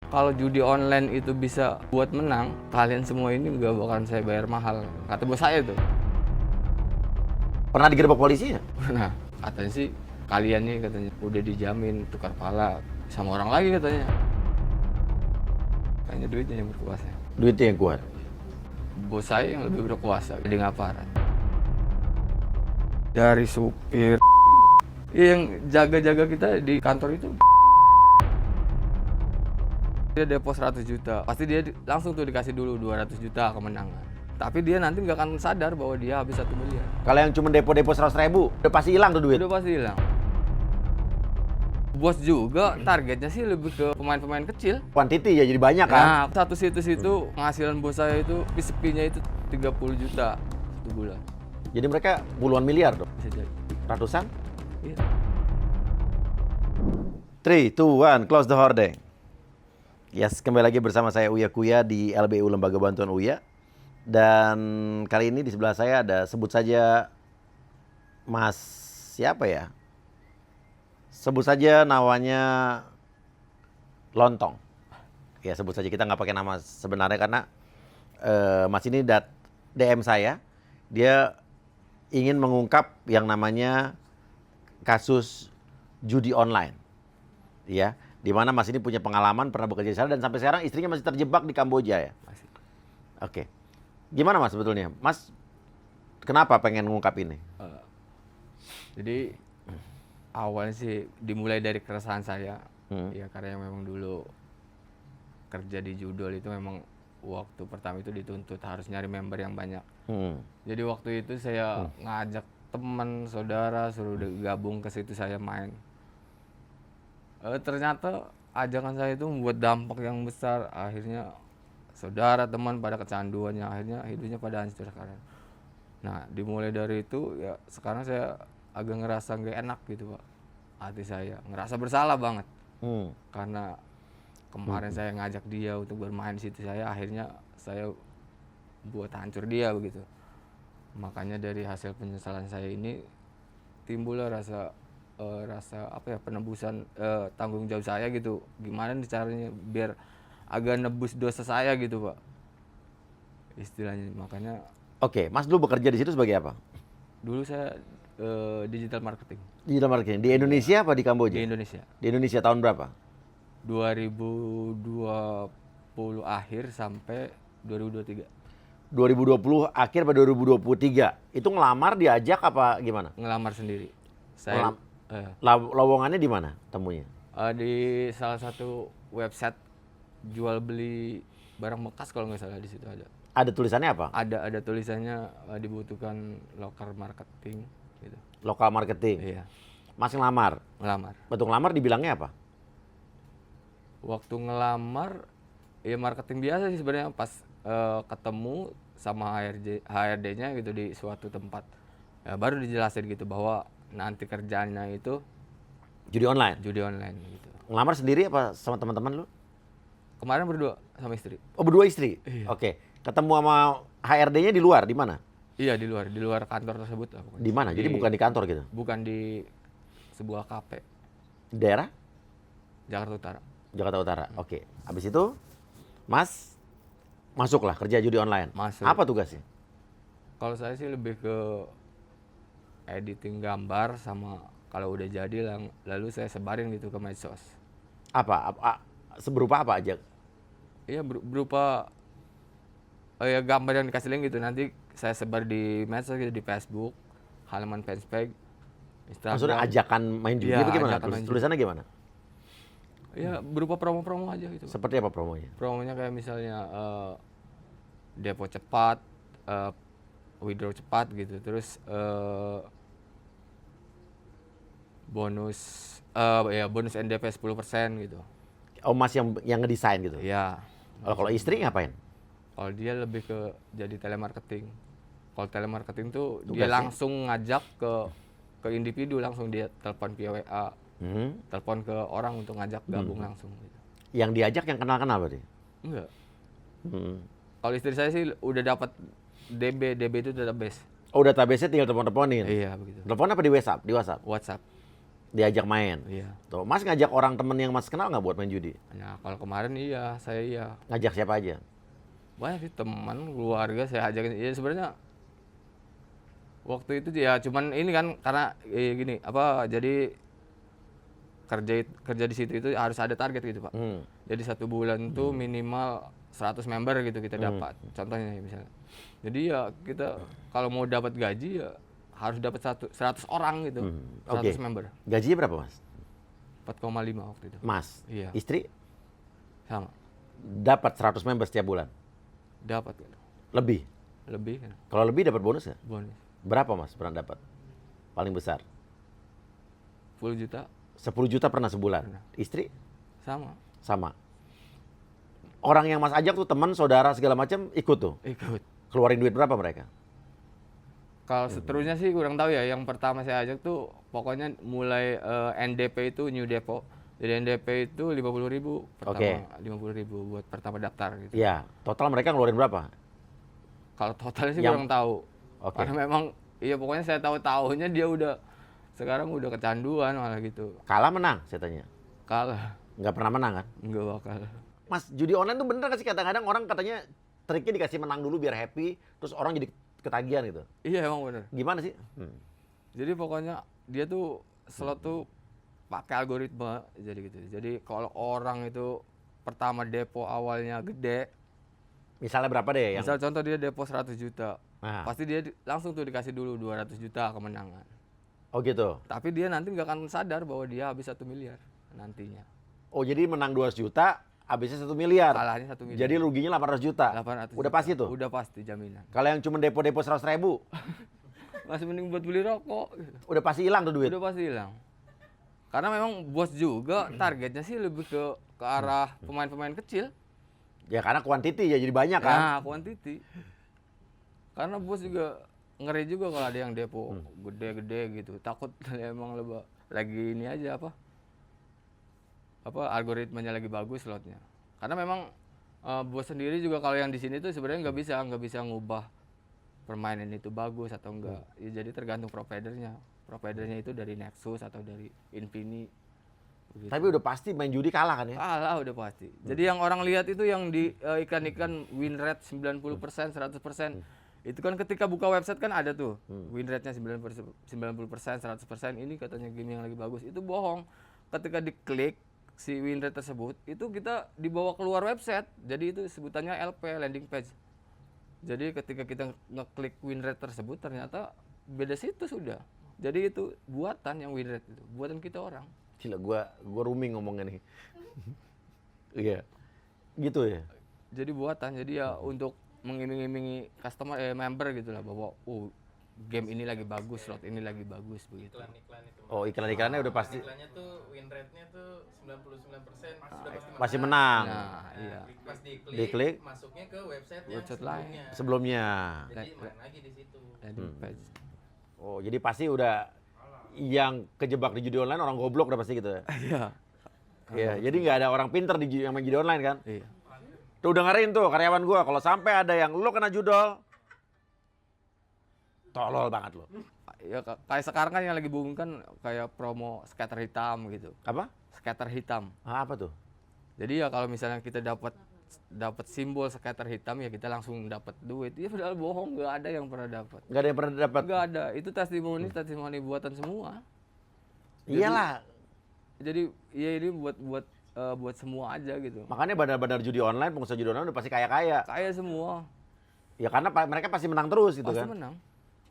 Kalau judi online itu bisa buat menang, kalian semua ini nggak bakalan saya bayar mahal. Kata bos saya tuh. Pernah digerebek polisi ya? Nah, katanya sih kalian nih katanya udah dijamin tukar pala sama orang lagi katanya. Kayaknya duitnya yang berkuasa. Duitnya yang kuat. Bos saya yang lebih berkuasa di Ngaparan. Dari supir yang jaga-jaga kita di kantor itu. Dia depo 100 juta, pasti dia langsung tuh dikasih dulu 200 juta kemenangan. Tapi dia nanti nggak akan sadar bahwa dia habis 1 miliar. Kalau yang cuma depo-depo 100.000, udah pasti hilang tuh duit. Udah pasti hilang. Bos juga targetnya sih lebih ke pemain-pemain kecil. Quantity ya, jadi banyak kan? Nah, satu situs itu penghasilan bos saya itu sepinya itu 30 juta satu bulan. Jadi mereka puluhan miliar dong. Bisa jadi. Ratusan? Iya. 3, 2, 1, close the hordeng. Yes, kembali lagi bersama saya Uya Kuya di LBU Lembaga Bantuan Uya. Dan kali ini di sebelah saya ada, sebut saja Mas siapa ya? Sebut saja namanya Lontong. Ya sebut saja, kita nggak pakai nama sebenarnya karena Mas ini DM saya. Dia ingin mengungkap yang namanya kasus judi online. Ya, di mana Mas ini punya pengalaman, pernah bekerja di sana dan sampai sekarang istrinya masih terjebak di Kamboja ya. Masih. Oke. Gimana Mas sebetulnya? Mas kenapa pengen mengungkap ini? Jadi awalnya sih dimulai dari keresahan saya. Ya karena yang memang dulu kerja di judol itu memang waktu pertama itu dituntut harus nyari member yang banyak. Jadi waktu itu saya ngajak teman, saudara suruh gabung ke situ saya main. Ternyata ajakan saya itu membuat dampak yang besar. Akhirnya saudara, teman pada kecanduannya, akhirnya hidupnya pada hancur sekarang. Nah, dimulai dari itu ya sekarang saya agak ngerasa nggak enak gitu Pak. Hati saya ngerasa bersalah banget. Karena kemarin saya ngajak dia untuk bermain di situ akhirnya saya buat hancur dia begitu. Makanya dari hasil penyesalan saya ini timbullah rasa apa ya, penebusan tanggung jawab saya gitu. Gimana nih caranya biar agak nebus dosa saya gitu Pak. Istilahnya makanya. Oke, Mas dulu bekerja di situ sebagai apa? Dulu saya digital marketing. Digital marketing. Di Indonesia apa di Kamboja? Di Indonesia. Di Indonesia tahun berapa? 2020 akhir sampai 2023. 2020 akhir pada 2023. Itu ngelamar diajak apa gimana? Ngelamar sendiri. Saya Lowongannya di mana temunya? di salah satu website jual beli barang bekas kalau nggak salah, di situ ada. Ada tulisannya apa? Ada tulisannya dibutuhkan local marketing gitu. Lokal marketing. Iya, Mas ngelamar. ngelamar. Waktu ngelamar dibilangnya apa? Waktu ngelamar ya marketing biasa sih sebenarnya, pas ketemu sama HRD-nya gitu di suatu tempat. Ya, baru dijelasin gitu bahwa nanti kerjaannya itu Judi online. judi online gitu. Ngelamar sendiri apa sama teman-teman lu? Kemarin berdua sama istri. Oh, berdua istri? Iya. Oke. Ketemu sama HRD-nya di luar, di mana? Iya, di luar kantor tersebut lah pokoknya. Di mana? Jadi bukan di kantor gitu? Bukan di sebuah kafe, Di daerah? Jakarta Utara. Jakarta Utara. Oke. Habis itu, Mas masuklah kerja judi online. Masuk. Apa tugasnya? Kalau saya sih lebih ke editing gambar, sama kalau udah jadi lalu saya sebarin gitu ke medsos. Seberupa apa aja? Iya, berupa ya gambar yang dikasih link gitu, nanti saya sebar di medsos gitu, di Facebook, halaman fanspage, Instagram. Maksudnya ajakan main judi Iya, bagaimana? ajakan main judi. Tulisannya gimana? Ya berupa promo-promo aja gitu. Seperti apa promonya? Promonya kayak misalnya depo cepat, withdraw cepat gitu, terus bonus bonus NDP 10% gitu. Oh, Mas yang ngedesain gitu? Iya. Kalau istri ngapain? Kalau dia lebih ke jadi telemarketing. Kalau telemarketing tuh dia Tugasnya? langsung ngajak ke individu, langsung dia telepon via WA, telepon ke orang untuk ngajak gabung langsung gitu. Yang diajak yang kenal-kenal berarti? Enggak. Kalau istri saya sih udah dapat DB itu database. Oh, database-nya tinggal telepon-teleponin? Iya begitu. Telepon apa di WhatsApp? Di WhatsApp? WhatsApp. Diajak main. Iya. Tuh, Mas ngajak orang temen yang Mas kenal nggak buat main judi? Nah, kalau kemarin iya, saya iya. Ngajak siapa aja? Banyak sih teman, keluarga saya ajakin. Ya sebenarnya waktu itu ya cuman ini kan karena gini, jadi kerja di situ itu harus ada target gitu, Pak. Jadi 1 bulan tuh minimal 100 member gitu kita dapat. Contohnya ya misalnya. Jadi ya kita kalau mau dapat gaji ya harus dapat 100 orang gitu. 100 member. Gajinya berapa, Mas? 4,5 waktu itu. Mas? Iya. Istri? Sama. Dapat 100 member setiap bulan? Dapat gitu. Lebih? Lebih kan. Kalau lebih dapat bonus nggak? Bonus. Berapa, Mas, pernah dapat? Paling besar? 10 juta 10 juta pernah sebulan? Pernah. Istri? sama. Sama. Orang yang Mas ajak tuh teman, saudara segala macam ikut tuh? Ikut. Keluarin duit berapa mereka? Kalau seterusnya sih kurang tahu ya. Yang pertama saya ajak tuh pokoknya mulai NDP itu New Depot. Jadi NDP itu 50.000 pertama, 50.000 buat pertama daftar gitu. Iya. Total mereka ngeluarin berapa? Kalau totalnya sih Yang- kurang tahu. Oke. Karena memang iya pokoknya saya tahu tahunnya dia sekarang udah kecanduan malah gitu. Kalah menang, saya tanya. Kalah, Nggak pernah menang kan? nggak bakal. Mas, judi online tuh bener nggak sih kadang-kadang orang katanya triknya dikasih menang dulu biar happy, terus orang jadi ketagihan gitu. Iya emang bener. Gimana sih? Jadi pokoknya dia tuh slot tuh pakai algoritma jadi gitu. Jadi kalau orang itu pertama depo awalnya gede, Misalnya berapa deh yang... misal contoh dia depo 100 juta, Nah, pasti dia langsung tuh dikasih dulu 200 juta kemenangan. oh gitu. Tapi dia nanti nggak akan sadar bahwa dia habis 1 miliar nantinya. Oh jadi menang 200 juta, habisnya 1 miliar. Kalahnya 1 miliar. Jadi ruginya 800 juta. 800 Udah juta. pasti tuh? Udah pasti jaminan. Kalau yang cuma depo-depo 100 ribu, Masih mending buat beli rokok. udah pasti hilang tuh duit. Udah pasti hilang. Karena memang bos juga targetnya sih lebih ke arah pemain-pemain kecil. Ya karena kuantiti ya jadi banyak kan. Nah, quantity. Karena bos juga ngeri juga kalau ada yang depo gede-gede gitu. Takut emang lagi ini aja algoritmanya lagi bagus slotnya. Karena memang bos sendiri juga kalau yang di sini tuh sebenarnya nggak bisa ngubah permainan itu bagus atau enggak. Ya, jadi tergantung providernya. Providernya itu dari Nexus atau dari Infini. Begitu. Tapi udah pasti main judi kalah kan ya. Kalah udah pasti. Jadi yang orang lihat itu yang di iklan-iklan win rate 90%, 100%. Itu kan ketika buka website kan ada tuh win rate-nya 90%, 100%. Ini katanya game yang lagi bagus. Itu bohong. Ketika diklik si win rate tersebut, itu kita dibawa keluar website. Jadi itu sebutannya LP, landing page. Jadi ketika kita ngeklik win rate tersebut ternyata beda situs sudah. Jadi itu buatan yang win rate itu, buatan kita orang. Gila, gua rooming ngomongnya nih. Iya. Gitu ya. Jadi buatan, jadi ya untuk mengiming-imingi customer member gitu lah bahwa game ini lagi bagus, slot ini lagi bagus begitu. Iklan-iklan itu. Oh, iklan-iklannya udah pasti Iklannya tuh win rate-nya tuh 99% sudah pasti pasti menang. menang. Nah, iya. Pas Diklik, masuknya ke website yang Website lain. sebelumnya. Sebelumnya. Jadi main lagi di situ. Landing page. Oh, jadi pasti udah yang kejebak di judi online orang goblok udah pasti gitu ya. Iya. Iya, jadi nggak ada orang pinter yang main judi online kan. Iya. Tuh dengerin tuh karyawan gua, kalau sampai ada yang lu kena judol, tolol banget lo. Ya kayak sekarang kan yang lagi booming kan kayak promo skater hitam gitu. Apa? Skater hitam. Ah, apa tuh? Jadi ya kalau misalnya kita dapat simbol skater hitam ya kita langsung dapat duit. Iya padahal bohong, nggak ada yang pernah dapat. Nggak ada yang pernah dapat. Nggak ada. Itu testimoni buatan semua. Iyalah. Jadi ya ini buat semua aja gitu. Makanya bandar-bandar judi online, pengusaha judi online udah pasti kaya-kaya. Kayak semua Ya karena mereka pasti menang terus gitu pasti kan. menang.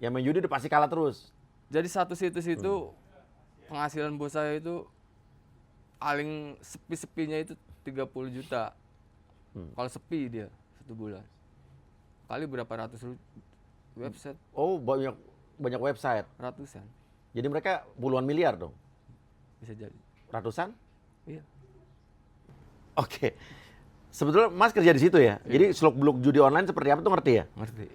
Yang main judi udah pasti kalah terus. Jadi satu situs itu penghasilan bos saya itu paling sepi-sepinya itu 30 juta. Kalau sepi dia 1 bulan. Kali berapa ratus website, Oh, banyak website. ratusan Jadi mereka puluhan miliar dong. bisa jadi. Ratusan? Iya. Oke. Sebetulnya Mas kerja di situ ya. Jadi seluk-beluk judi online seperti apa tuh ngerti ya? Ngerti?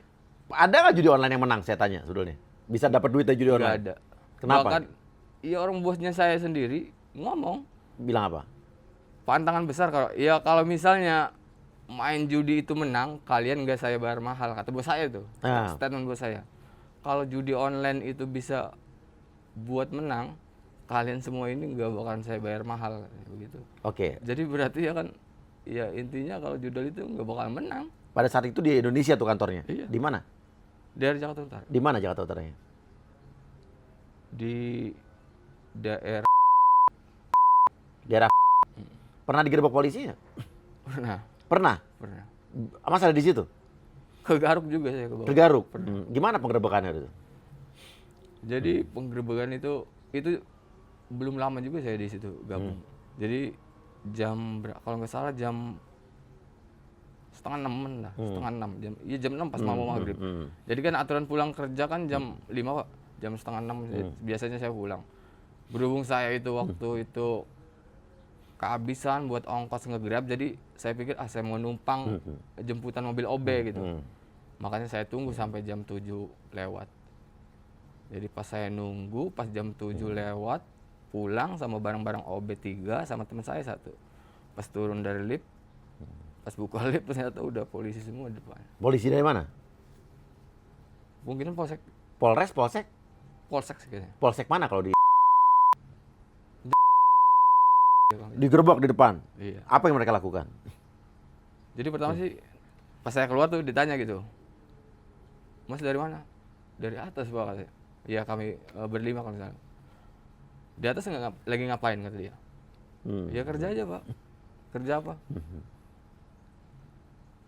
Ada nggak judi online yang menang saya tanya sebetulnya? Bisa dapat duit dari judi Nggak online? ada. Kenapa? Bahkan iya orang bosnya saya sendiri ngomong Bilang apa? pantangan besar kalau misalnya main judi itu menang, kalian nggak saya bayar mahal, kata bos saya tuh. Statement bos saya. Kalau judi online itu bisa buat menang, kalian semua ini nggak bakalan saya bayar mahal begitu. Oke. Jadi berarti ya kan, ya intinya kalau judul itu nggak bakalan menang. Pada saat itu di Indonesia tuh kantornya. Iya. Di mana? Dari Jakarta Utara, Di mana Jakarta Utaranya? di daerah Daerah. Pernah digerebek polisi nggak? pernah, Pernah. pernah. Mas ada di situ? Ke Garut juga saya ke bawah. Ke Garut. Gimana penggerebekannya itu? Jadi penggerebekan itu belum lama juga saya di situ gabung. Jadi kalau nggak salah jam setengah 6 lah, setengah 6 jam, iya jam 6 pas mau maghrib. Jadi kan aturan pulang kerja kan jam 5 Pak, jam setengah 6 biasanya saya pulang. Berhubung saya itu waktu itu kehabisan buat ongkos nge-Grab, jadi saya pikir saya mau numpang jemputan mobil OB gitu. Makanya saya tunggu sampai jam 7 lewat. Jadi pas saya nunggu, pas jam 7 lewat, pulang sama barang-barang OB 3 sama teman saya 1. Pas turun dari lift, pas buka lift ternyata udah polisi semua di depan. Polisi dari mana? Mungkin polsek, Polres, Polsek? polsek sih kayaknya. Polsek mana kalau di Ya, Bang. digerebek di depan? Iya. Apa yang mereka lakukan? Jadi pertama sih pas saya keluar tuh ditanya gitu, Mas dari mana? Dari atas Pak katanya. Iya kami berlima kalau misalnya. Di atas lagi ngapain kata dia? Ya kerja aja Pak. Kerja apa?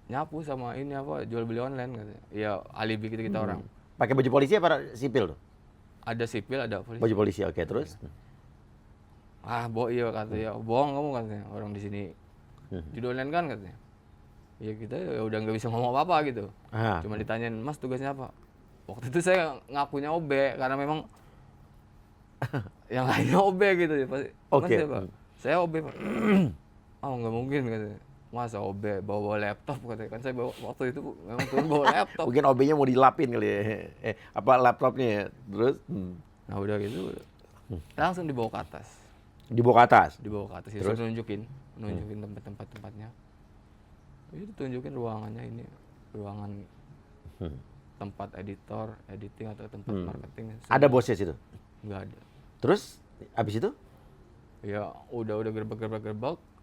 Nyapu sama ini apa jual beli online katanya. Ya alibi kita orang. Pakai baju polisi apa sipil tuh? Ada sipil, ada polisi. Baju polisi, oke. Terus? Ah, iya katanya. Bohong kamu katanya. Orang di sini judi online kan katanya. Ya kita ya udah nggak bisa ngomong apa-apa gitu. Ah. Cuma ditanyain, Mas tugasnya apa? Waktu itu saya ngakunya OB karena memang yang lainnya OB gitu ya. Mas Oke. ya, Pak? Saya OB Pak. Oh nggak mungkin katanya. Masa OB bawa laptop katanya. Kan saya waktu itu memang turun bawa laptop. Mungkin OB-nya mau dilapin kali ya. Apa laptopnya ya. Terus? Nah udah gitu langsung dibawa ke atas. Dibawa ke atas? Dibawa ke atas. Terus? Nunjukin tempat-tempatnya. Itu tunjukin ruangannya ini. Ruangan tempat editing atau tempat marketing. Ada bosnya situ? Nggak ada. Terus? Abis itu? Ya udah gerbek.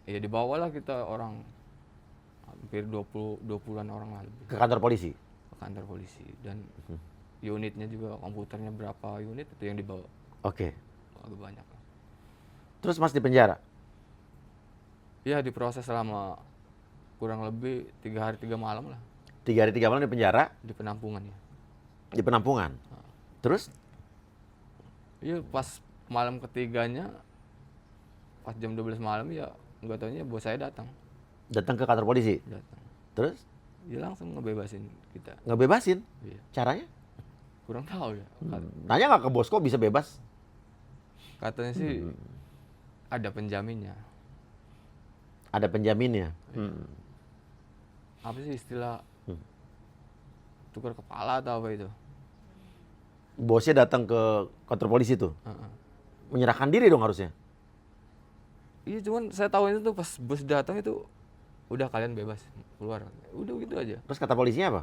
Ya dibawalah kita orang hampir 20-an orang lah lebih Ke kantor polisi? ke kantor polisi dan unitnya juga komputernya berapa unit itu yang dibawa Oke. agak banyak lah. Terus Mas di penjara? Ya diproses selama kurang lebih 3 hari 3 malam lah 3 hari 3 malam di penjara? di penampungan ya. Di penampungan? Terus? Iya pas malam ketiganya pas jam 12 malam ya nggak taunya bos saya datang. Datang ke kantor polisi? Terus? Dia langsung ngebebasin kita. Ngebebasin? Iya. Caranya? Kurang tahu ya. Nanya nggak ke bos kok bisa bebas? Katanya sih ada penjaminnya. Ada penjaminnya? Apa sih istilah tukar kepala atau apa itu? Bosnya datang ke kantor polisi tuh? Menyerahkan diri dong harusnya? Iya cuman saya tahu itu tuh pas bos datang itu udah kalian bebas keluar. Udah gitu aja. Terus kata polisinya apa?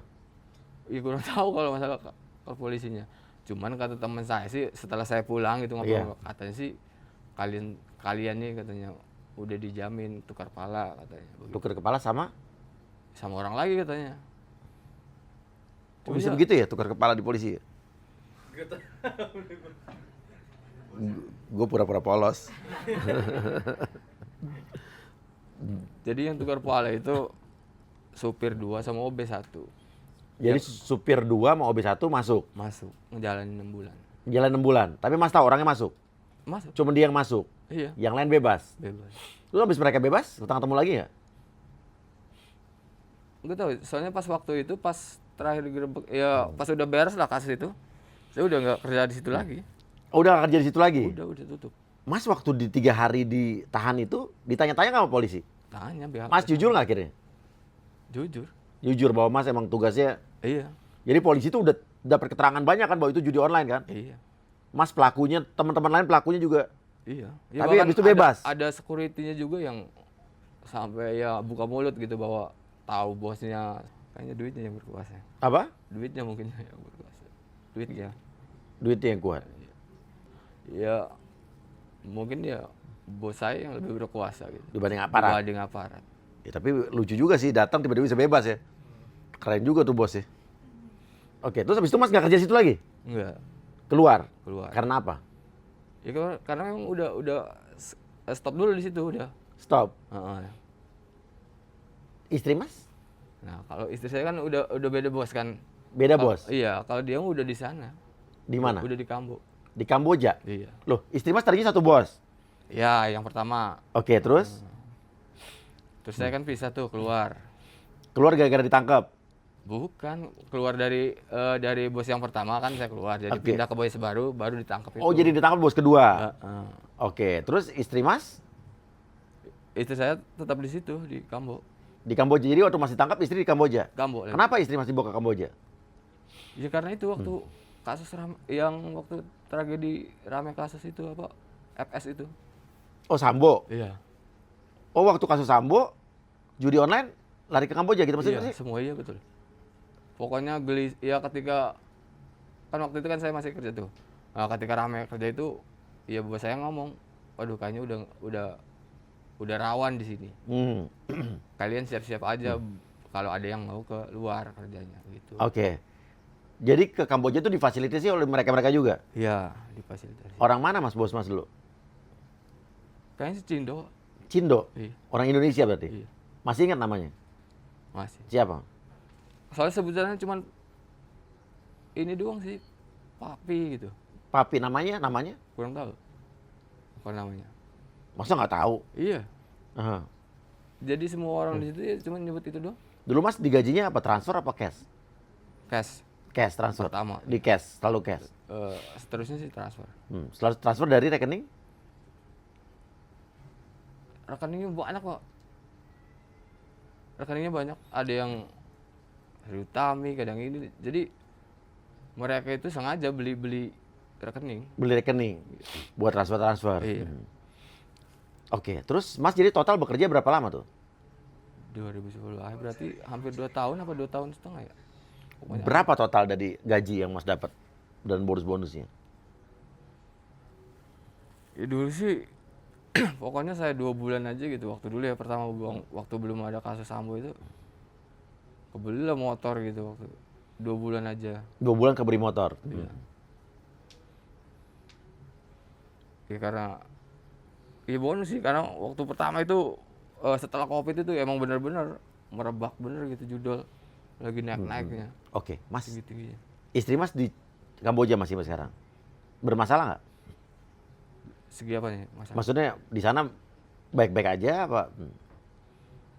Iya kurang tahu kalau masalah ke polisinya. Cuman kata teman saya sih setelah saya pulang gitu ngobrol katanya sih kalian nih katanya udah dijamin tukar kepala katanya. Begitu. Tukar kepala sama Orang lagi katanya. Kok bisa begitu ya tukar kepala di polisi? Gue pura-pura polos. Jadi yang tukar kepala itu supir 2 sama OB 1. Jadi supir 2 sama OB 1 masuk? Masuk, ngejalanin 6 bulan. Jalan 6 bulan, tapi Mas tahu orangnya masuk? Masuk? Cuma dia yang masuk? Iya. Yang lain bebas? Bebas. Lu habis mereka bebas, ketemu lagi nggak? Nggak tahu, soalnya pas waktu itu pas terakhir digerebek, ya pas udah beres lah kasus itu, saya udah nggak kerja di situ lagi. Oh, udah nggak kerja di situ lagi? Udah tutup. Mas waktu di 3 hari ditahan itu, ditanya-tanya nggak sama polisi? Tanya biar. Mas jujur nggak akhirnya? Jujur. Jujur bahwa Mas emang tugasnya. Iya. Jadi polisi itu udah dapat keterangan banyak kan bahwa itu judi online kan? Iya. Mas pelakunya, teman-teman lain pelakunya juga. Iya. Tapi habis itu bebas? Ada security-nya juga yang sampai ya buka mulut gitu bahwa tahu bosnya, kayaknya duitnya yang berkuasa. Apa? Duitnya mungkin yang berkuasa. Duitnya. Duitnya yang kuat. Ya mungkin ya bos saya yang lebih berkuasa gitu. Dibanding aparat. Dibanding aparat. Ya, tapi lucu juga sih, datang tiba-tiba bisa bebas ya. Keren juga tuh bos ya. Oke, terus habis itu Mas nggak kerja situ lagi? Enggak, Keluar? keluar. Karena apa? Ya karena memang udah stop dulu di situ udah. Stop. Heeh. Istri Mas? Nah, kalau istri saya kan udah beda bos kan. Beda Kalau- bos? Iya, kalau dia mah udah di sana. Di mana? Udah di Kambo. Di Kamboja? Iya. Loh, istri Mas tadinya satu bos? Ya, yang pertama. Oke, terus? Terus saya kan pisah tuh keluar. Keluar gara-gara ditangkap? Bukan, keluar dari bos yang pertama kan saya keluar. Jadi Oke. pindah ke bos baru ditangkap itu. Oh, jadi ditangkap bos kedua? Heeh. Oke, terus istri Mas? Istri saya tetap di situ di Kambo. Di Kamboja. Jadi waktu Mas ditangkap, istri di Kamboja? Kambo. lagi. Kenapa istri Mas dibawa ke Kamboja? Ya karena itu waktu kasus yang waktu tragedi rame kasus itu apa? FS itu. Oh, Sambo? Iya. Oh, waktu kasus Sambo, judi online lari ke Kamboja gitu maksudnya Iya, sih? semua iya betul. Pokoknya ya ketika kan waktu itu kan saya masih kerja tuh. Nah, ketika rame kerja itu, ya bos saya ngomong, waduh kayaknya udah rawan di sini. Hmm. Kalian siap-siap aja kalau ada yang mau ke luar kerjanya gitu. Oke. Jadi ke Kamboja itu difasilitasi oleh mereka-mereka juga? Iya, difasilitasi. Orang mana Mas, bos Mas dulu? Kayaknya si Cindo. Cindo? Iya, Orang Indonesia berarti? iya, Masih ingat namanya? masih. Siapa? Soalnya sebutannya cuman ini doang sih, Papi gitu. Papi namanya? Namanya? Kurang tahu. Apa namanya? Masa nggak tahu? Iya. Aha. Jadi semua orang di situ ya cuma nyebut itu doang. Dulu Mas digajinya apa? Transfer apa cash? Cash Cash, transfer? pertama. Di cash, selalu cash? Seterusnya sih transfer. Selalu transfer dari rekening? Rekeningnya banyak kok. Rekeningnya banyak. Ada yang dari Utami, kadang ini. Jadi mereka itu sengaja beli rekening. Beli rekening? Buat transfer-transfer? Iya. Oke, terus Mas jadi total bekerja berapa lama tuh? 2010 akhir berarti hampir 2 tahun apa 2 tahun setengah ya? Pokoknya Berapa total dari gaji yang Mas dapat? Dan bonus-bonusnya? ya dulu sih pokoknya saya 2 bulan aja gitu waktu dulu ya pertama waktu belum ada kasus Sambo itu kebeli lah motor gitu waktu 2 bulan aja. 2 bulan kebeli motor? Iya. Ya karena ya bonus sih karena waktu pertama itu setelah Covid itu emang benar-benar merebak bener gitu judol lagi naik-naiknya Oke, Mas, tinggi-tingginya. istri Mas di Kamboja masih sekarang? Bermasalah nggak? Segi apa nih masalah? Maksudnya di sana baik-baik aja apa?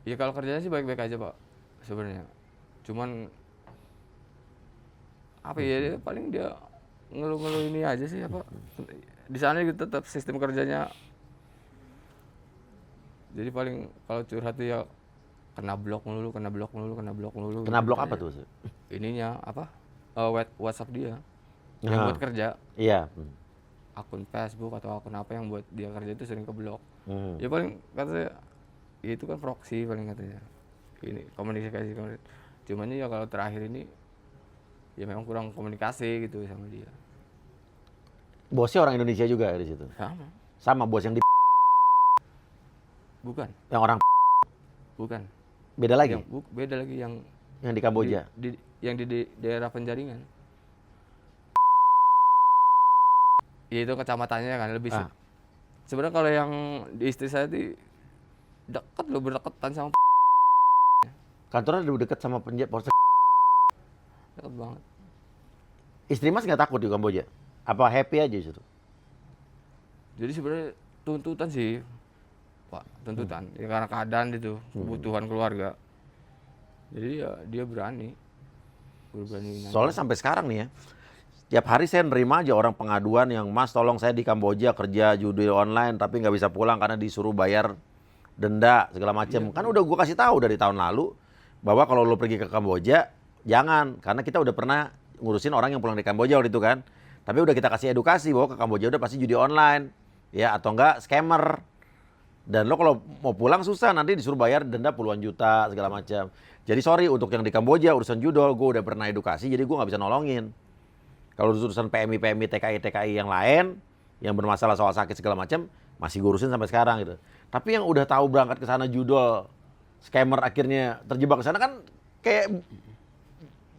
Ya kalau kerjanya sih baik-baik aja Pak sebenarnya. Cuman apa ya dia paling dia ngeluh-ngeluh ini aja sih apa. Di sana juga tetap sistem kerjanya. Jadi paling kalau curhat tuh ya kena blok melulu. Kena gitu blok apa aja. tuh? Ininya apa? WhatsApp dia yang Nah, buat kerja. iya. Akun Facebook atau akun apa yang buat dia kerja itu sering keblok. Hmm. Ya paling kata saya ya itu kan proxy paling katanya. Ini komunikasi. Cuman ya kalau terakhir ini ya memang kurang komunikasi gitu sama dia. Bosnya orang Indonesia juga di situ. Sama. Sama bos yang di Bukan. yang orang Bukan. beda lagi Beda lagi yang yang di Kamboja. yang di daerah Penjaringan. Ya itu kecamatannya kan lebih Ah. sebenarnya kalau yang di istri saya di dekat loh berdekatan sama Kantornya lebih dekat sama Polsek. dekat banget. Istri Mas nggak takut di Kamboja? Apa happy aja di situ? Jadi sebenarnya tuntutan sih, Pak, tuntutan. Ya karena keadaan itu, kebutuhan keluarga. Jadi ya dia berani. Berani. Soalnya sampai sekarang nih ya, tiap hari saya nerima aja orang pengaduan yang Mas tolong saya di Kamboja kerja judi online tapi nggak bisa pulang karena disuruh bayar denda segala macam. Kan udah gua kasih tahu dari tahun lalu bahwa kalau lo pergi ke Kamboja jangan karena kita udah pernah ngurusin orang yang pulang dari Kamboja waktu itu kan. Tapi udah kita kasih edukasi bahwa ke Kamboja udah pasti judi online ya atau enggak scammer. Dan lo kalau mau pulang susah nanti disuruh bayar denda puluhan juta segala macam. Jadi sorry untuk yang di Kamboja urusan judol gue udah pernah edukasi jadi gue nggak bisa nolongin. Kalau urusan PMI, TKI yang lain yang bermasalah soal sakit segala macam masih gurusin sampai sekarang gitu. Tapi yang udah tahu berangkat ke sana judol, scammer akhirnya terjebak ke sana kan kayak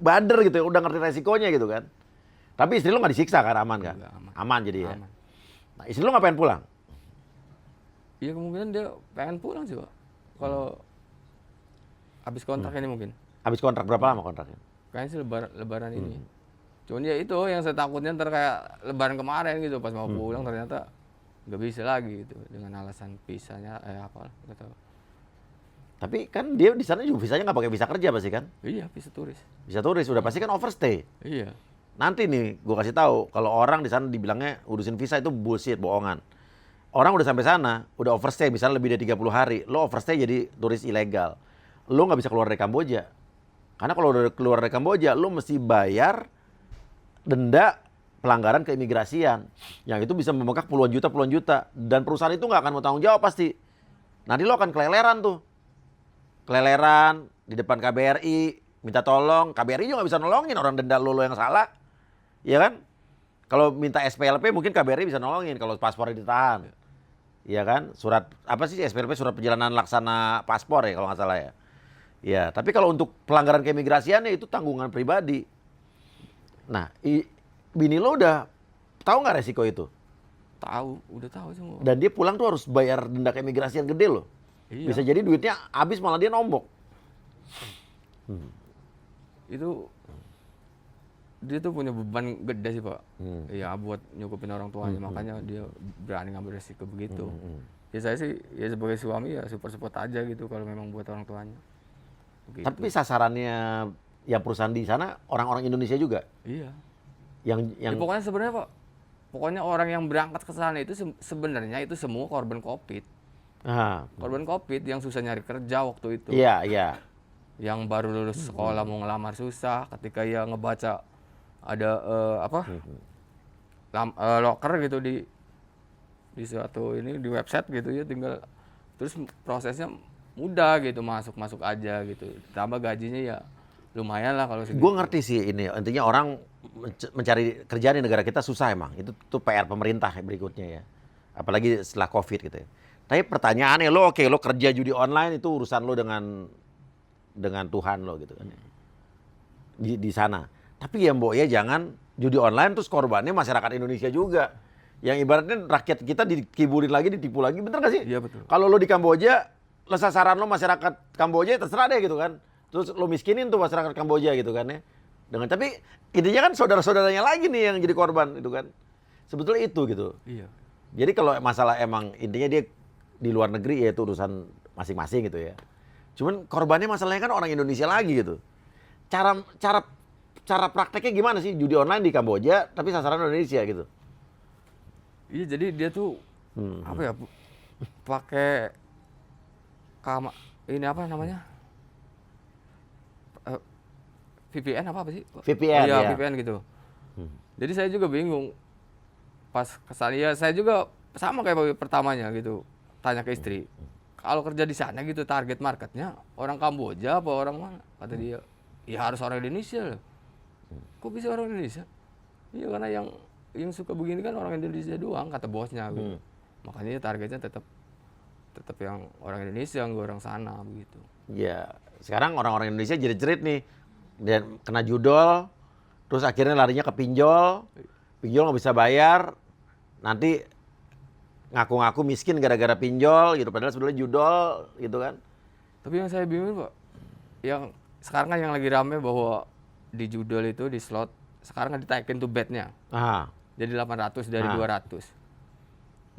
bader gitu ya, udah ngerti resikonya gitu kan. Tapi istri lo nggak disiksa kan, aman kan? Enggak, aman. Aman jadi ya. Aman. Nah, istri lo nggak pengen pulang? Iya kemungkinan dia pengen pulang sih Pak. Kalau habis kontrak ini mungkin. Habis kontrak berapa lama kontraknya? Kayaknya sih lebaran ini. Cuman ya itu yang saya takutnya ntar kayak lebaran kemarin gitu pas mau pulang ternyata nggak bisa lagi gitu dengan alasan visanya apalah nggak tahu. Tapi kan dia di sana juga visanya nggak pakai visa kerja pasti kan? Iya visa turis. Visa turis udah pasti kan overstay. Iya. Nanti nih gue kasih tahu kalau orang di sana dibilangnya urusin visa itu bullshit, bohongan. Orang udah sampai sana, udah overstay misalnya lebih dari 30 hari, lo overstay jadi turis ilegal. Lo nggak bisa keluar dari Kamboja. Karena kalau udah keluar dari Kamboja, lo mesti bayar denda pelanggaran keimigrasian. Yang itu bisa membengkak puluhan juta. Dan perusahaan itu nggak akan mau tanggung jawab pasti. Nanti lo akan keleleran tuh. Keleleran di depan KBRI, minta tolong. KBRI juga nggak bisa nolongin orang denda lo yang salah. Iya kan? Kalau minta SPLP mungkin KBRI bisa nolongin kalau paspornya ditahan. Iya kan? Surat, apa sih SPLP? Surat perjalanan laksana paspor ya kalau nggak salah ya. Ya, tapi kalau untuk pelanggaran keimigrasiannya itu tanggungan pribadi. Nah, bini lo udah tahu nggak resiko itu? Tahu, udah tahu semua. Dan dia pulang tuh harus bayar denda keimigrasian gede loh. Iya. Bisa jadi duitnya habis malah dia nombok. Itu dia tuh punya beban gede sih Pak. Ya buat nyukupin orang tuanya makanya dia berani ngambil resiko begitu. Ya saya sih ya sebagai suami ya support aja gitu kalau memang buat orang tuanya. Begitu. Tapi sasarannya yang perusahaan di sana orang-orang Indonesia juga. Iya. Yang Ya, pokoknya sebenarnya Pak, pokoknya orang yang berangkat ke sana itu sebenarnya itu semua korban Covid. Korban Covid yang susah nyari kerja waktu itu. Iya, iya. Yang baru lulus sekolah mau ngelamar susah, ketika ia ngebaca ada loker gitu di suatu ini di website gitu ya, tinggal terus prosesnya mudah gitu, masuk aja gitu. Tambah gajinya ya lumayan lah kalau segitu. Gue ngerti sih ini, intinya orang mencari kerjaan di negara kita susah emang. Itu tuh PR pemerintah berikutnya ya. Apalagi setelah Covid gitu ya. Tapi pertanyaannya lo kerja judi online itu urusan lo dengan Tuhan lo gitu kan. Di sana. Tapi ya Mbok ya jangan judi online terus korbannya masyarakat Indonesia juga. Yang ibaratnya rakyat kita dikiburin lagi, ditipu lagi, bener gak sih? Iya betul. Kalau lo di Kamboja, sasaran lo masyarakat Kamboja terserah deh gitu kan. Terus lo miskinin tuh masyarakat Kamboja gitu kan ya. Tapi intinya kan saudara-saudaranya lagi nih yang jadi korban itu kan. Sebetulnya itu gitu. Iya. Jadi kalau masalah emang intinya dia di luar negeri ya itu urusan masing-masing gitu ya. Cuman korbannya masalahnya kan orang Indonesia lagi gitu. Cara prakteknya gimana sih judi online di Kamboja tapi sasaran Indonesia gitu? Iya jadi dia tuh apa ya pakai ini apa namanya VPN apa sih? VPN iya, ya. VPN gitu. Jadi saya juga bingung pas kesana ya saya juga sama kayak pertamanya gitu tanya ke istri kalau kerja di sana gitu target marketnya orang Kamboja apa orang mana? Kata dia ya harus orang Indonesia loh. Kok bisa orang Indonesia? Iya karena yang suka begini kan orang Indonesia doang kata bosnya gitu. Makanya targetnya tetap yang orang Indonesia nggak orang sana begitu. Ya sekarang orang-orang Indonesia jerit-jerit nih dan kena judol, terus akhirnya larinya ke pinjol nggak bisa bayar, nanti ngaku-ngaku miskin gara-gara pinjol gitu, padahal sebenarnya judol gitu kan. Tapi yang saya bingung Pak, yang sekarang kan yang lagi rame bahwa di judol itu di slot sekarang kan ditaikin tuh betnya. Jadi 800 dari 200.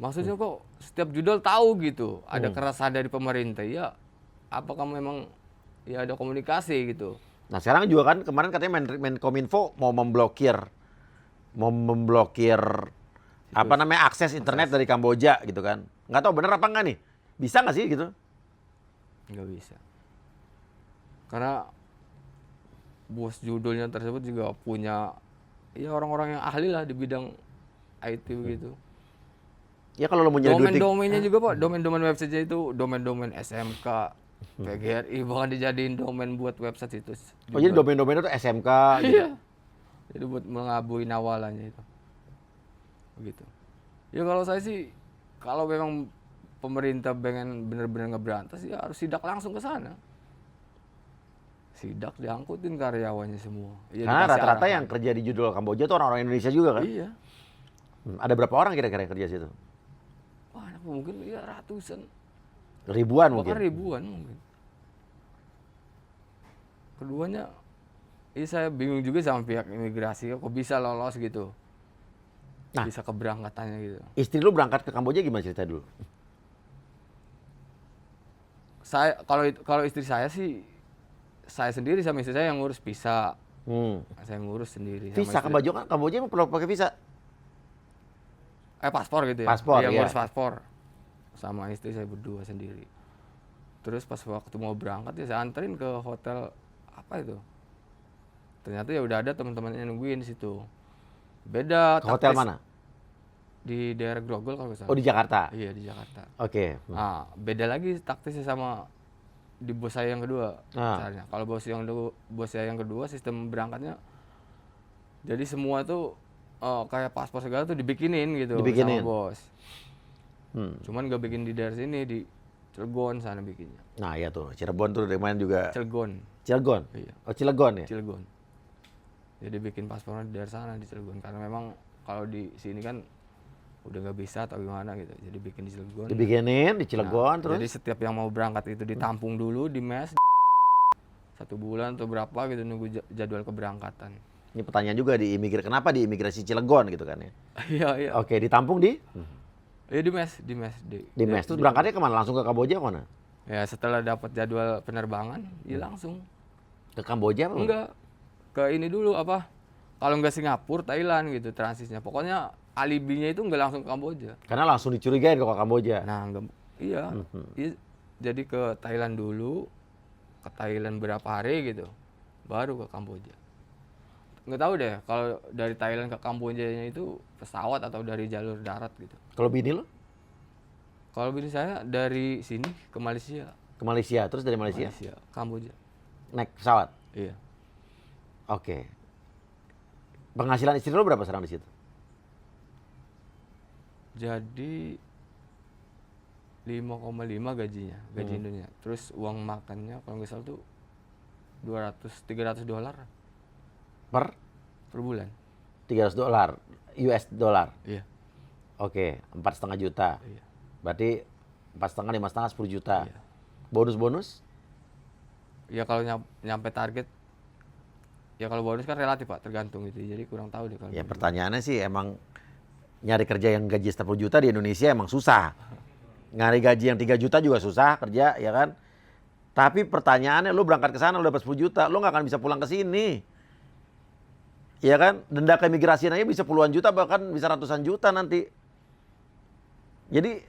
Maksudnya kok setiap judol tahu gitu, ada keresahan dari pemerintah. Ya, apa kamu memang ya ada komunikasi gitu. Nah sekarang juga kan kemarin katanya Menkominfo mau memblokir apa namanya akses internet dari Kamboja gitu kan. Nggak tahu bener apa enggak nih. Bisa nggak sih gitu? Nggak bisa. Karena bos judulnya tersebut juga punya ya orang-orang yang ahli lah di bidang IT begitu. Ya kalau lo mau nyari Domain-domainnya juga Pak, domain-domain website itu domain-domain SMK, PGRI, bahkan dijadiin domain buat website itu. Oh jadi domain-domain itu SMK gitu. Iya. Itu buat mengelabui nawalannya itu. Begitu. Ya kalau saya sih, kalau memang pemerintah pengen bener-bener ngeberantas, ya harus sidak langsung ke sana. Sidak diangkutin karyawannya semua. Ya Karena dikasih rata-rata arahan. yang kerja di judul Kamboja tuh orang-orang Indonesia juga kan? Iya. Ada berapa orang kira-kira yang kerja situ? Wah, mungkin ya ratusan, Ribuan bahkan mungkin. ribuan mungkin. Keduanya, saya bingung juga sama pihak imigrasi, kok bisa lolos gitu. Nah. Bisa keberangkatannya gitu. Istri lu berangkat ke Kamboja gimana cerita dulu? Saya kalau istri saya sih, saya sendiri sama istri saya yang ngurus visa. Saya ngurus sendiri. Visa sama istri. Kamboja emang perlu pakai visa? Paspor gitu ya. Paspor, Iya, iya. ngurus paspor. Sama istri saya berdua sendiri. Terus pas waktu mau berangkat ya saya anterin ke hotel apa itu. Ternyata ya udah ada teman-temannya nungguin di situ. Beda Ke hotel taktis mana? di daerah Grogol kalau nggak salah. Oh di Jakarta. Iya, di Jakarta. Oke. Nah, beda lagi taktisnya sama di bos saya yang kedua. Caranya. Kalau bos saya yang kedua sistem berangkatnya, jadi semua tuh kayak paspor segala tuh dibikinin gitu Dibikinin. sama bos. Cuman nggak bikin di daerah sini, di Cilegon sana bikinnya. Nah ya tuh Cirebon tuh dari mana juga. Cilegon. Cilegon. Iya, Oh Cilegon ya. Cilegon. Jadi bikin paspornya di daerah sana di Cilegon, karena memang kalau di sini kan udah nggak bisa atau gimana gitu. Jadi bikin di Cilegon. Dibikinin di Cilegon Nah, terus. jadi setiap yang mau berangkat itu ditampung dulu di mes 1 bulan atau berapa gitu nunggu jadwal keberangkatan. Ini pertanyaan juga di kenapa di imigrasi Cilegon gitu kan ya? Iya, iya. Oke, ditampung di Ya di mes di mes. Terus berangkatnya kemana? Langsung ke Kamboja kemana? Ya setelah dapat jadwal penerbangan, ya langsung. Ke Kamboja apa? Enggak, ke ini dulu apa? Kalau nggak Singapura, Thailand gitu transitnya. Pokoknya alibinya itu nggak langsung ke Kamboja. Karena langsung dicurigain kalau ke Kamboja. Nah, enggak, iya, jadi ke Thailand dulu, ke Thailand berapa hari gitu, baru ke Kamboja. Nggak tahu deh kalau dari Thailand ke Kambojanya itu pesawat atau dari jalur darat gitu. Kalau bini lo? Kalau bini saya dari sini ke Malaysia. Ke Malaysia, terus dari Malaysia Kamboja. naik pesawat. Iya. Oke. Penghasilan istri lo berapa sekarang di situ? Jadi 5,5 gajinya, gaji Indonesia. Terus uang makannya kalau nggak salah tuh $300 Per per bulan. $300 US dollar. Iya. Oke, 4,5 juta. Iya. Berarti 4,5, 5,5, 10 juta. Iya. Bonus-bonus? Ya kalau nyampe target, ya kalau bonus kan relatif Pak, tergantung gitu. Jadi kurang tahu deh kalau. Ya bonus. pertanyaannya sih emang nyari kerja yang gaji 10 juta di Indonesia emang susah. Nyari gaji yang 3 juta juga susah kerja, ya kan? Tapi pertanyaannya lu berangkat ke sana lu dapat 10 juta, lu nggak akan bisa pulang ke sini. Ya kan? Denda keimigrasian aja bisa puluhan juta, bahkan bisa ratusan juta nanti. Jadi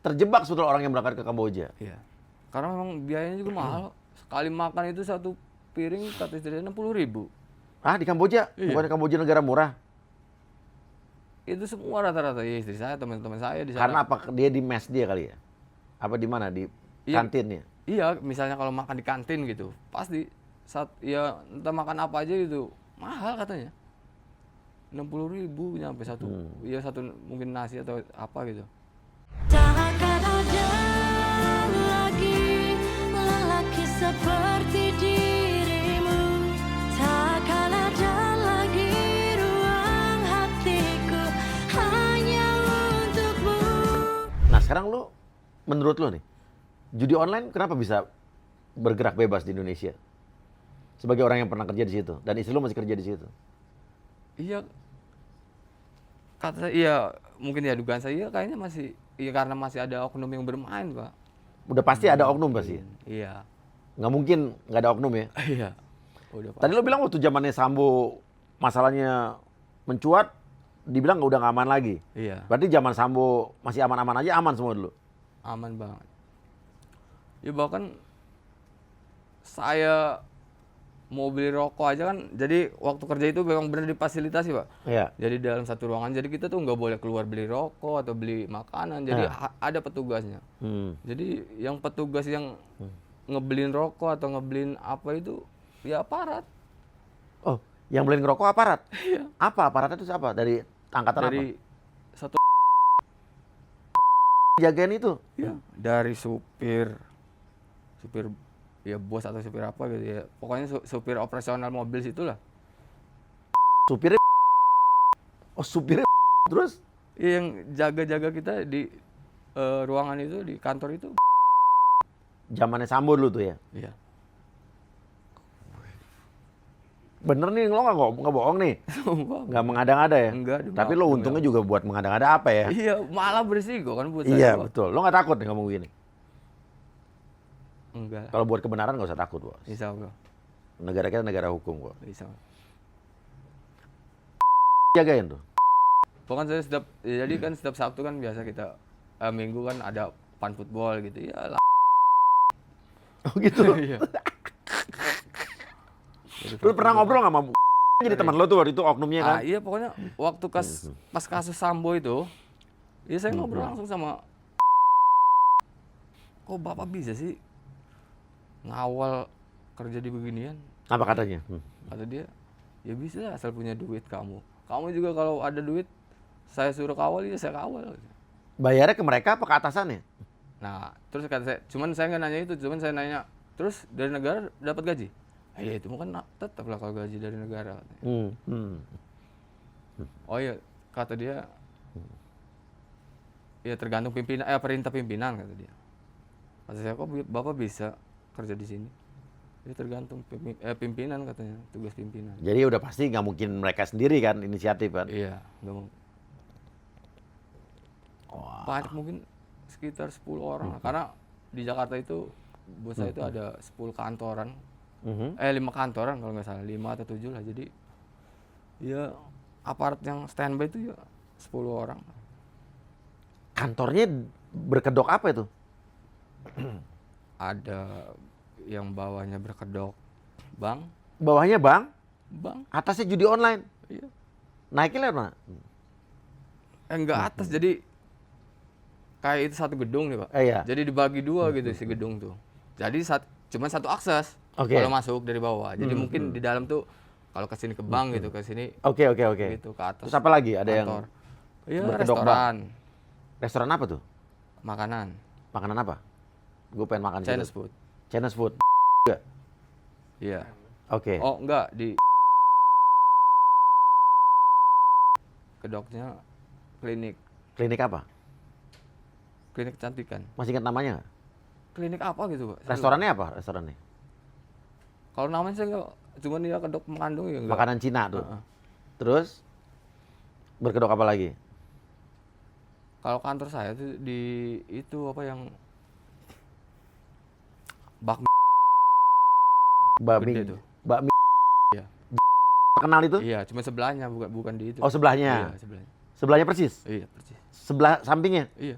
terjebak sebetulnya orang yang berangkat ke Kamboja. Iya. Karena memang biayanya juga mahal. Sekali makan itu 1 piring kata istri 60.000. Ah, di Kamboja? Iya. Bukan di Kamboja negara murah. Itu semua rata-rata ya istri saya, teman-teman saya di sana. Karena apa? Dia di mes dia kali ya? Apa di mana? Di Iya. kantinnya? Iya, misalnya kalau makan di kantin gitu, pasti ya entah makan apa aja gitu, mahal katanya. 60.000 nyampe satu, ya satu mungkin nasi atau apa gitu. Tak akan ada lagi lelaki seperti dirimu. Takkan ada lagi ruang hatiku hanya untukmu. Nah sekarang lu, menurut lu nih, judi online kenapa bisa bergerak bebas di Indonesia? Sebagai orang yang pernah kerja di situ, dan istri lu masih kerja di situ. Iya, kata iya mungkin ya dugaan saya kayaknya masih, iya karena masih ada oknum yang bermain Pak. Udah pasti ada oknum pasti. Iya, Nggak mungkin nggak ada oknum ya. iya. Udah Pak. Tadi lu bilang waktu zamannya Sambo masalahnya mencuat, dibilang udah nggak aman lagi. Iya, Berarti zaman Sambo masih aman-aman aja, aman semua dulu. aman banget. Ya bahkan saya mau beli rokok aja kan, jadi waktu kerja itu memang benar difasilitasi Pak. Iya. Jadi dalam satu ruangan, jadi kita tuh nggak boleh keluar beli rokok atau beli makanan, jadi ada petugasnya. Jadi yang petugas yang ngebeliin rokok atau ngebeliin apa itu ya aparat. Oh, yang beliin ngerokok aparat? Iya. Apa aparatnya itu siapa? Dari angkatan Dari apa? satu jagain itu. Ya, dari supir ya bos atau supir apa gitu ya. Pokoknya supir operasional mobil situlah. Supirnya oh supirnya terus Iya, yang jaga-jaga kita di ruangan itu, di kantor itu. zamannya Sambo dulu tuh ya. Iya. Bener nih lo nggak bohong nih, Sumpah. nggak mengada-ngada ya. Enggak, demi Tapi apa, lo demi untungnya apa. juga buat mengada-ngada apa ya? Iya, malah berisiko kan buat Iya saya. betul. Lo nggak takut nih ngomong begini? Enggak. Kalau buat kebenaran nggak usah takut bos. Insya Allah. Negara kita negara hukum kok. Insya Allah. Jagain tuh. Pokoknya saya setiap, ya jadi kan setiap Sabtu kan biasa kita Minggu kan ada pan football gitu ya lah. Oh gitu. Iya. Lo pernah ngobrol nggak sama jadi teman lo tuh waktu itu oknumnya kan? Iya pokoknya waktu pas kasus Sambo itu, ya saya ngobrol langsung sama, kok bapak bisa sih ngawal kerja di beginian? Apa katanya? Kata dia, ya bisa lah asal punya duit kamu. Kamu juga kalau ada duit, saya suruh kawal ya saya kawal. Bayarnya ke mereka apa ke atasannya? Nah terus kata saya, cuman saya nggak nanya itu, cuman saya nanya, terus dari negara dapat gaji? Ya itu kan tetap lah kalau gaji dari negara. Oh iya, kata dia, ya tergantung pimpinan, perintah pimpinan kata dia. Kata saya, kok bapak bisa kerja di sini? Ya tergantung pimpinan katanya, tugas pimpinan. Jadi udah pasti nggak mungkin mereka sendiri kan inisiatif kan? Iya, nggak mau. Banyak mungkin sekitar 10 orang lah. Karena di Jakarta itu bos saya itu ada 10 kantoran. 5 kantoran kalau nggak salah, 5 atau 7 lah. Jadi ya aparat yang standby itu ya 10 orang. Kantornya berkedok apa itu? Ada yang bawahnya berkedok bank, Bawahnya bank, atasnya judi online. iya. Naiknya lewat mana? Enggak atas, jadi kayak itu satu gedung nih Pak. Iya. Jadi dibagi dua gitu si gedung tuh. Jadi cuman satu akses Oke. kalau masuk dari bawah. Jadi mungkin di dalam tuh kalau ke sini ke bank gitu, ke sini Oke. gitu ke atas. Terus apa lagi? Ada yang kantor. Iya, berkedok restoran, restoran apa tuh? makanan, Makanan apa? Gue pengen makan Chinese gitu. food. Chinese food. Iya. Oke. Oh, enggak di kedoknya klinik, Klinik apa? klinik kecantikan. Masih ingat namanya nggak? Klinik apa gitu, Pak? Saya Restorannya apa? Restorannya? lupa. Kalau namanya saya enggak, cuman dia kedok mengandung ya enggak. Makanan Cina tuh. Heeh. Terus berkedok apa lagi? Kalau kantor saya tuh di itu apa yang bakmi Bakmi. gede tuh. Bakmi. Iya. Kenal itu? Iya, cuma sebelahnya bukan di itu. Oh, sebelahnya. Iya, sebelahnya. Sebelahnya persis. Iya, persis. Sebelah sampingnya. Iya,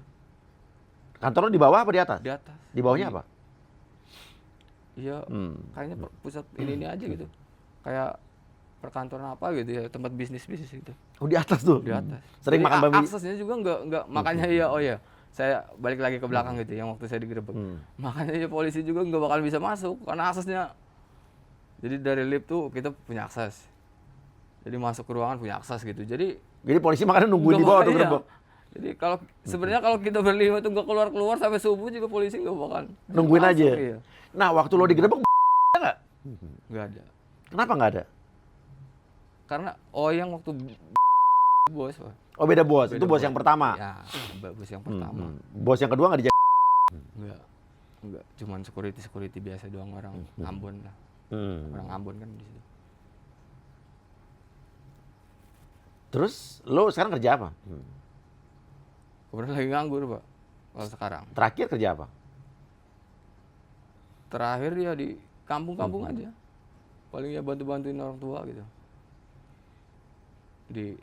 Kantor lo di bawah apa di atas? di atas. Di bawahnya apa? Iya, kayaknya pusat ini aja gitu. Kayak perkantoran apa gitu ya, tempat bisnis gitu. Oh, di atas tuh. Di atas. Sering Jadi makan bakmi. aksesnya juga enggak makanya ya oh ya. Saya balik lagi ke belakang gitu yang waktu saya digerebek. Makanya ya polisi juga nggak bakal bisa masuk karena aksesnya. Jadi dari lift tuh kita punya akses. Jadi masuk ke ruangan punya akses gitu. Jadi Polisi makanya nungguin di bawah tuh iya. gerbek. Jadi kalau sebenarnya kalau kita berlima tuh nggak keluar sampai subuh juga polisi nggak bakal Nungguin masuk, aja. Iya. Nah, waktu lo digerebek nggak? Nggak ada. Kenapa nggak ada? Karena yang waktu bos, Pak. Oh, beda bos. Itu Beda bos yang pertama. Ya, bos yang pertama. Bos yang kedua nggak dijaga. Enggak, cuman security biasa doang orang Ambon lah. Orang Ambon kan di situ. Terus lo sekarang kerja apa? Kemudian lagi nganggur, Pak. Kalau sekarang. Terakhir kerja apa? Terakhir ya di kampung-kampung aja. Paling ya bantu-bantuin orang tua gitu. Di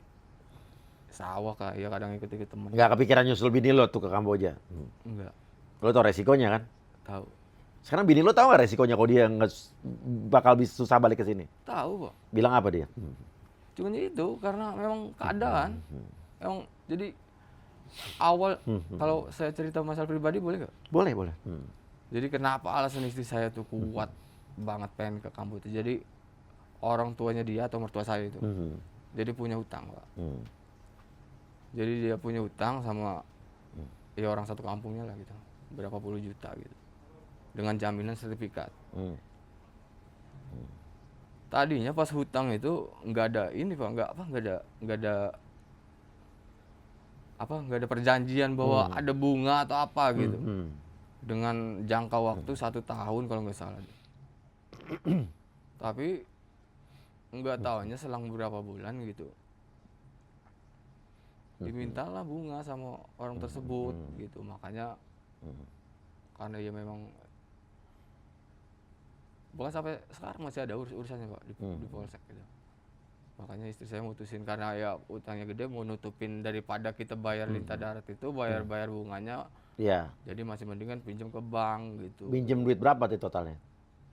sawah kah, ya kadang ikut-ikut temen. Nggak kepikiran nyusul bini lo tuh ke Kamboja? Enggak, Lo tau resikonya kan? tahu. Sekarang bini lo tahu nggak resikonya kalau dia bakal bisa susah balik ke sini? Tahu, Pak. Bilang apa dia? Cuman ya itu karena memang keadaan. Emang jadi awal kalau saya cerita masalah pribadi boleh nggak? Boleh. Jadi kenapa alasan istri saya tuh kuat banget pengen ke Kamboja. Jadi orang tuanya dia atau mertua saya itu. Jadi punya hutang, Pak. Jadi dia punya hutang sama ya orang satu kampungnya lah gitu, berapa puluh juta gitu, dengan jaminan sertifikat. Hmm. Tadinya pas hutang itu nggak ada ini Pak, nggak ada perjanjian bahwa ada bunga atau apa gitu, Hmm. dengan jangka waktu 1 tahun kalau nggak salah. Tapi nggak tahunya selang beberapa bulan gitu, dimintalah bunga sama orang tersebut gitu. Makanya karena ya memang bahkan sampai sekarang masih ada urusannya Pak di polsek gitu. Makanya istri saya mutusin, karena ya utangnya gede, mau nutupin daripada kita bayar lintah darat itu, bayar bunganya, Iya. jadi masih mendingan pinjam ke bank gitu. Pinjem duit berapa tuh totalnya?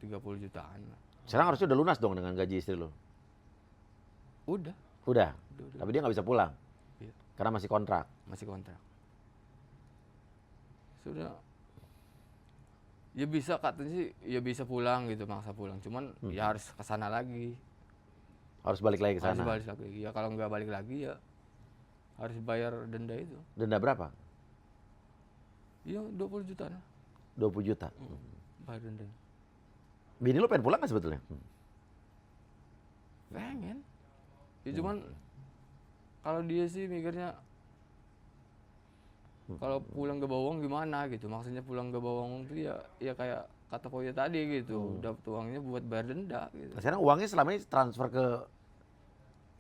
30 jutaan lah. Sekarang harusnya udah lunas dong dengan gaji istri lo. Udah Udah. Tapi dia nggak bisa pulang iya, karena masih kontrak. masih kontrak. Sudah ya bisa katanya sih, ya bisa pulang gitu, maksa pulang, cuman ya harus ke sana lagi. Harus balik lagi ke Harus sana. balik lagi. Ya kalau nggak balik lagi ya harus bayar denda itu. Denda berapa? Iya 20 juta lah. 20 juta. Bayar denda. Bini lo pengen pulang nggak sebetulnya? Pengen. Ya cuman kalau dia sih mikirnya kalau pulang ke Bawang gimana gitu. Maksudnya pulang ke Bawang itu ya kayak kata Koya tadi gitu. Dapat uangnya buat bayar denda gitu. Nah, sekarang uangnya selama ini transfer ke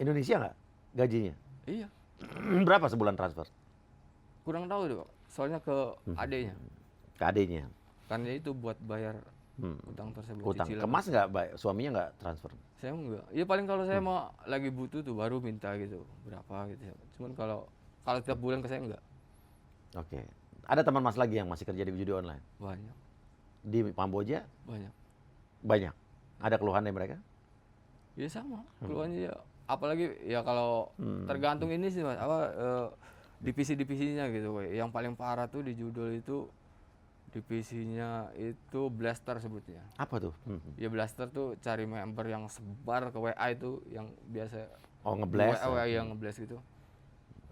Indonesia nggak gajinya? Iya. Berapa sebulan transfer? Kurang tahu deh Pak. Soalnya ke adeknya. Ke adiknya. Karena itu buat bayar utang tersebut. Utang. cicilan. Ke Mas nggak, suaminya nggak transfer? Saya enggak. Ya paling kalau saya mau lagi butuh tuh baru minta gitu. Berapa gitu. Cuman kalau tiap bulan ke saya enggak. Oke. Ada teman Mas lagi yang masih kerja di judi online? Banyak. Di Kamboja? Banyak. Banyak. Ada keluhan dari mereka? Ya sama. Keluhannya ya apalagi ya kalau tergantung ini sih Mas, divisi-divisinya gitu. Yang paling parah tuh di judul itu divisinya itu blaster sebutnya. Apa tuh? Ya blaster tuh cari member yang sebar ke WA itu, yang biasa Oh, ngeblast. WA yang ngeblast gitu.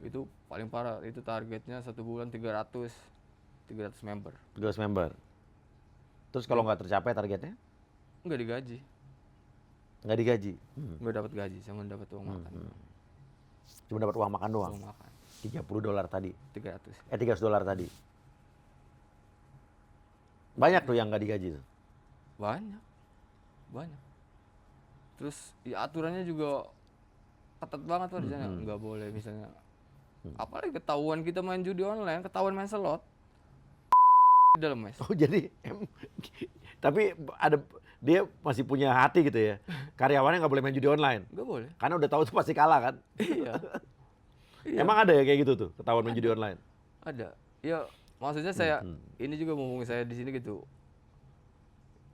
Itu paling parah. Itu targetnya 1 bulan 300 member. 13 member. Terus kalau nggak tercapai targetnya? Nggak digaji, Nggak digaji. nggak dapat gaji, cuma dapat uang makan. Cuma dapat uang makan doang. Uang makan $30 tadi. 300. $300 tadi. Banyak tuh yang nggak digaji tuh. Banyak. Terus ya aturannya juga ketat banget Pak di sana. Nggak boleh misalnya. Apalagi ketahuan kita main judi online, ketahuan main slot di dalam mes. Oh jadi, tapi dia masih punya hati gitu ya. Karyawannya nggak boleh main judi online. Nggak boleh. Karena udah tahu tuh pasti kalah kan. Iya. Emang ada ya kayak gitu tuh, ketahuan main judi online? Ada. Ya maksudnya saya ini juga ngomong saya di sini gitu.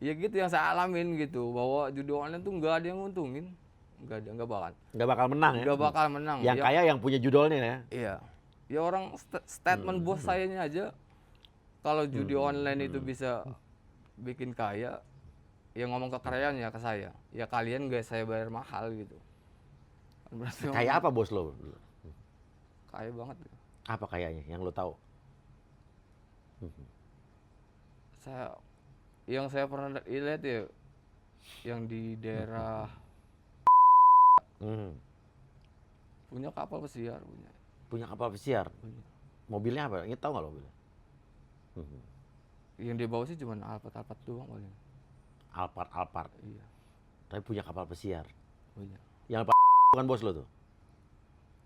Ya gitu yang saya alamin gitu, bahwa judi online tuh nggak ada yang nguntungin. Nggak bakal. Nggak bakal menang ya? Nggak bakal menang. Yang Ya, kaya yang punya judulnya ya? iya. Ya orang statement bos sayanya aja, kalau judi online itu bisa bikin kaya, ya ngomong ke karyawan ya ke saya. Ya kalian nggak saya bayar mahal gitu. Berarti Kayak apa bos lo? kaya banget. Apa kayaknya yang lo tahu? Yang saya pernah lihat ya, yang di daerah punya kapal pesiar punya. Punya kapal pesiar? Mobilnya apa? Ini tahu nggak lo mobilnya? Yang dia bawa sih cuma Alphard doang paling. Alphard. Iya, Tapi punya kapal pesiar. punya. Yang bukan bos lo tuh?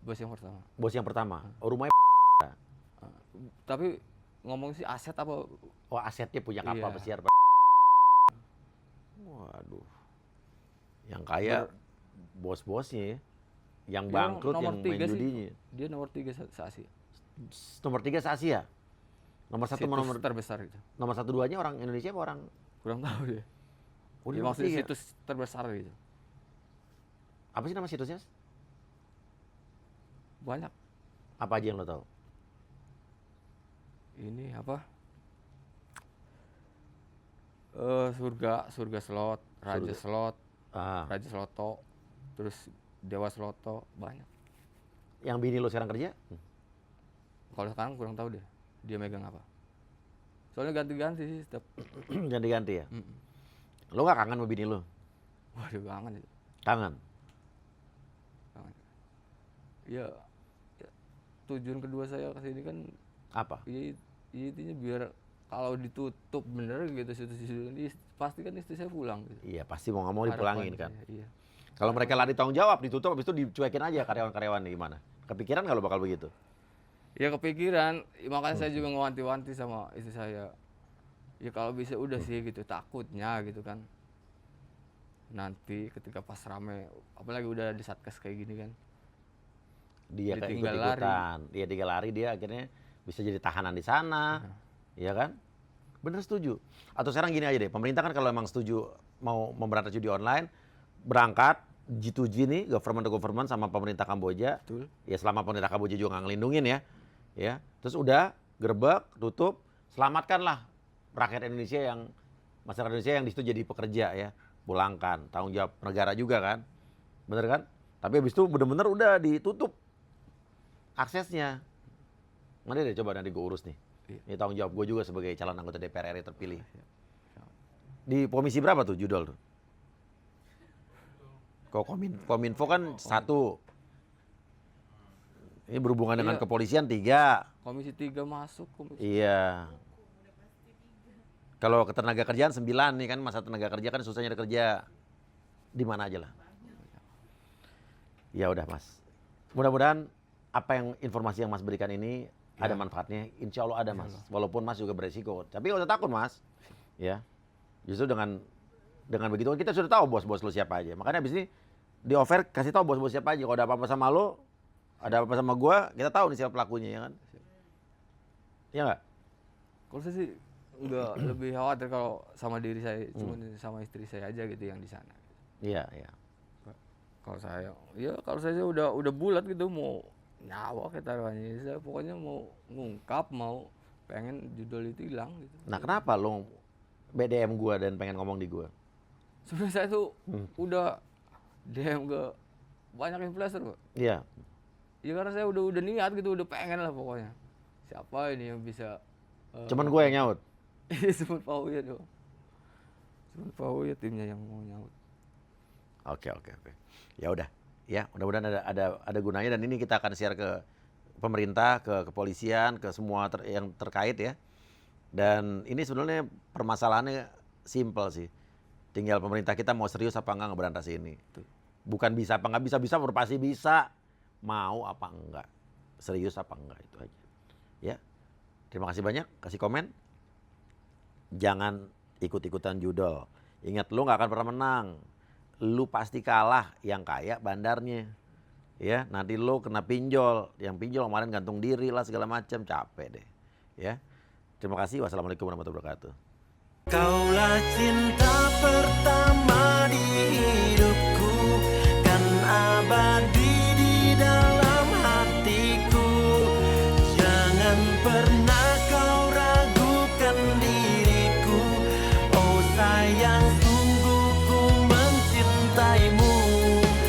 Bos yang pertama. Bos yang pertama. Oh, rumahnya Tapi ngomong sih aset apa? oh asetnya punya kapal Iya. pesiar. Waduh. Yang kaya bos-bosnya ya. Yang Dia bangkrut, nomor yang main 3 sih. judinya. Dia nomor 3 se-Asia. Nomor 3 se-Asia. Nomor 1 sama Situs terbesar itu. nomor 1 2-nya orang Indonesia apa orang? Kurang tahu dia. Oh, Ya, dia nomor maksudnya 3. situs terbesar gitu. Apa sih nama situsnya? Banyak. Apa aja yang lo tahu? Ini apa? Surga slot, Raja slot, Ah, Raja Sloto, terus Dewa Sloto, banyak. yang bini lo sekarang kerja? Kalau sekarang kurang tahu deh. dia megang apa. Soalnya ganti-ganti sih setiap. Ganti-ganti ya. Mm-mm. Lo nggak kangen sama bini lo? Waduh, kangen itu. Kangen. Kangen. Ya, ya, tujuan kedua saya ke sini kan Apa? ya, ya intinya biar kalau ditutup bener gitu situ-situ ini pasti kan istri saya pulang gitu. Iya pasti mau nggak mau dipulangin kan. Harapan saya, iya. Kalau mereka lari tanggung jawab ditutup, habis itu dicuekin aja karyawan-karyawan nih gimana? Kepikiran nggak lo bakal begitu? Ya kepikiran, makanya saya juga ngewanti-wanti sama istri saya. Ya kalau bisa udah sih gitu, takutnya gitu kan. Nanti ketika pas rame, apalagi udah di satgas kayak gini kan. Dia kayak Ditinggal ikut-ikutan, dia tinggal lari, dia akhirnya bisa jadi tahanan di sana, iya kan? Bener setuju. Atau sekarang gini aja deh, pemerintah kan kalau emang setuju mau memberantas judi online, berangkat G2G nih, government to government sama pemerintah Kamboja. Betul. Ya selama pemerintah Kamboja juga nggak ngelindungin ya. Terus udah gerbek, tutup, selamatkanlah rakyat Indonesia yang masyarakat Indonesia yang di situ jadi pekerja ya, pulangkan, tanggung jawab negara juga kan, bener kan? Tapi habis itu bener-bener udah ditutup aksesnya. Mana deh coba nanti gue urus nih. Iya. Ini tanggung jawab gue juga sebagai calon anggota DPR RI terpilih. Di komisi berapa tuh judol tuh? Kok Kominfo kan 1. Ini berhubungan dengan Iya. kepolisian 3. Komisi 3 masuk, komisi. Iya. Kalau ketenaga kerjaan 9 nih kan, masa tenaga kerja kan susah nyari kerja. Di mana aja lah. Ya udah Mas. Mudah-mudahan apa yang informasi yang Mas berikan ini ada manfaatnya. Insya Allah ada Mas. Walaupun Mas juga beresiko. Tapi nggak usah takut Mas. Ya. Justru dengan begitu kita sudah tahu bos-bos lu siapa aja. Makanya abis ini di offer kasih tahu bos-bos siapa aja. Kalau ada apa-apa sama lo, ada apa-apa sama gua, kita tahu nih siapa pelakunya ya kan. Iya nggak? Kalau saya sih enggak lebih khawatir kalau sama diri saya, cuma sama istri saya aja gitu yang di sana. Iya, iya. Kalau saya sih udah bulat gitu mau nyawa kayak taruhannya. Saya pokoknya mau ngungkap, mau pengen judul itu hilang gitu. Nah, kenapa lo BDM gua dan pengen ngomong di gua? Sebenarnya saya tuh udah DM ke banyak influencer, Pak. Iya. Ya karena saya udah niat gitu, udah pengen lah pokoknya. Siapa ini yang bisa Cuman gue yang nyaut. Semut Pauya dong. Semut Pauya timnya yang mau nyaut. Oke. Ya udah. Ya, mudah-mudahan ada gunanya dan ini kita akan share ke pemerintah, ke kepolisian, ke semua yang terkait ya. Dan ini sebenarnya permasalahannya simpel sih. Tinggal pemerintah kita mau serius apa enggak ngeberantas ini. Bukan bisa apa enggak bisa pasti bisa. Mau apa enggak. Serius apa enggak itu aja. Ya. Terima kasih banyak, kasih komen. Jangan ikut-ikutan judol. Ingat lu nggak akan pernah menang. Lu pasti kalah, yang kaya bandarnya. Ya, nanti lu kena pinjol. Yang pinjol kemarin gantung diri lah segala macam, capek deh. Ya. Terima kasih. Wassalamualaikum warahmatullahi wabarakatuh. Kaulah cinta pertama di